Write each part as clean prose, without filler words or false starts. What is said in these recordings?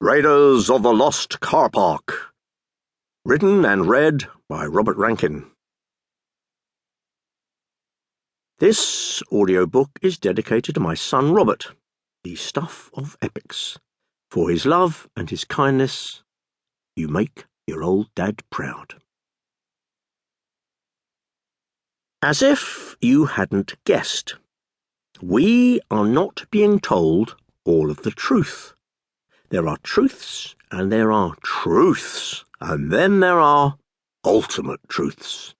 Raiders of the Lost Car Park. Written and read by Robert Rankin. This audiobook is dedicated to my son Robert, the stuff of epics. For his love and his kindness, you make your old dad proud. As if you hadn't guessed, we are not being told all of the truth. There are truths, and there are truths, and then there are ultimate truths.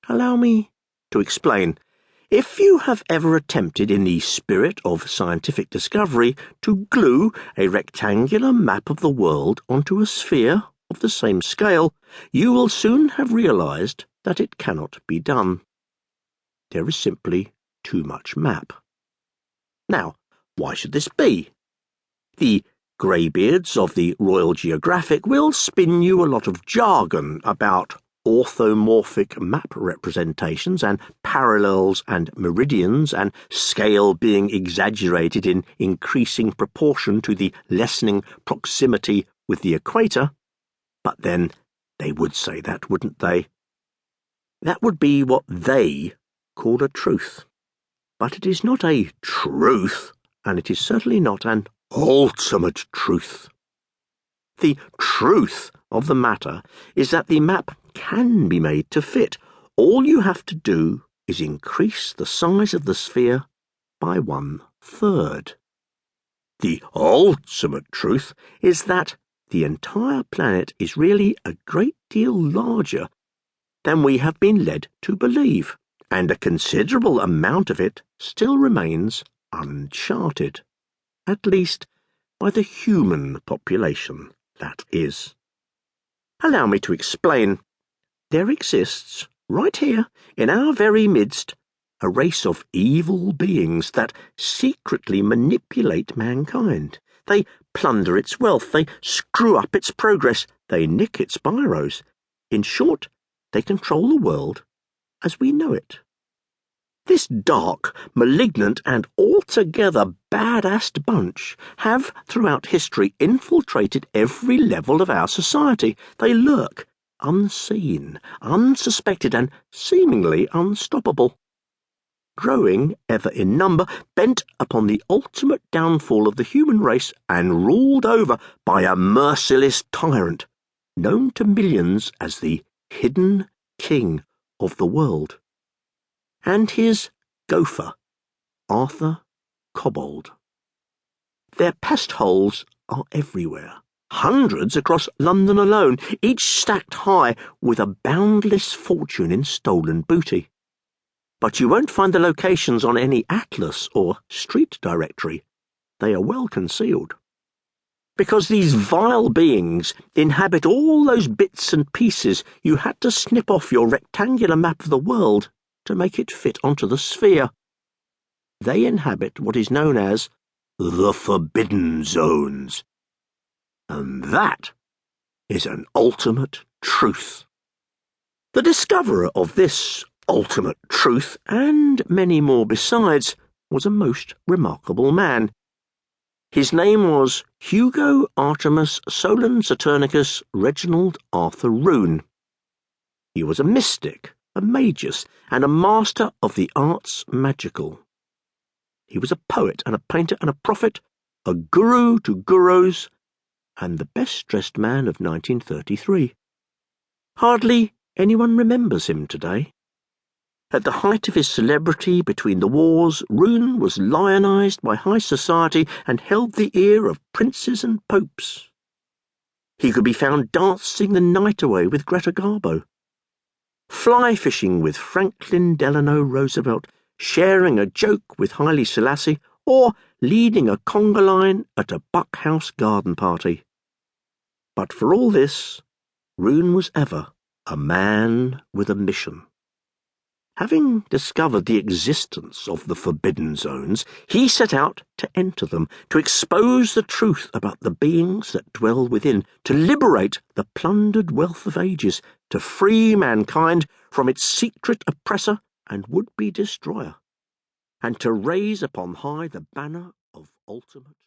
Allow me to explain. If you have ever attempted in the spirit of scientific discovery to glue a rectangular map of the world onto a sphere of the same scale, you will soon have realized that it cannot be done. There is simply too much map. Now, why should this be? The greybeards of the Royal Geographic will spin you a lot of jargon about orthomorphic map representations and parallels and meridians and scale being exaggerated in increasing proportion to the lessening proximity with the equator. But then they would say that, wouldn't they? That would be what they call a truth. But it is not a truth, and it is certainly not an ultimate truth. The truth of the matter is that the map can be made to fit. All you have to do is increase the size of the sphere by 1/3. The ultimate truth is that the entire planet is really a great deal larger than we have been led to believe, and a considerable amount of it still remains uncharted, at least by the human population, that is. Allow me to explain. There exists, right here, in our very midst, a race of evil beings that secretly manipulate mankind. They plunder its wealth, they screw up its progress, they nick its biros. In short, they control the world as we know it. This dark, malignant, and altogether badass bunch have, throughout history, infiltrated every level of our society. They lurk, unseen, unsuspected, and seemingly unstoppable. Growing ever in number, bent upon the ultimate downfall of the human race, and ruled over by a merciless tyrant, known to millions as the hidden king of the world. And his gopher, Arthur Kobold. Their pest holes are everywhere, hundreds across London alone, each stacked high with a boundless fortune in stolen booty. But you won't find the locations on any atlas or street directory. They are well concealed. Because these vile beings inhabit all those bits and pieces you had to snip off your rectangular map of the world to make it fit onto the sphere. They inhabit what is known as the Forbidden Zones. And that is an ultimate truth. The discoverer of this ultimate truth, and many more besides, was a most remarkable man. His name was Hugo Artemus Solon Saturnicus Reginald Arthur Rune. He was a mystic, a magus, and a master of the arts magical. He was a poet and a painter and a prophet, a guru to gurus, and the best-dressed man of 1933. Hardly anyone remembers him today. At the height of his celebrity between the wars, Rune was lionized by high society and held the ear of princes and popes. He could be found dancing the night away with Greta Garbo, fly fishing with Franklin Delano Roosevelt, sharing a joke with Haile Selassie, or leading a conga line at a Buckhouse garden party. But for all this, Rune was ever a man with a mission. Having discovered the existence of the Forbidden Zones, he set out to enter them, to expose the truth about the beings that dwell within, to liberate the plundered wealth of ages, to free mankind from its secret oppressor and would-be destroyer, and to raise upon high the banner of ultimate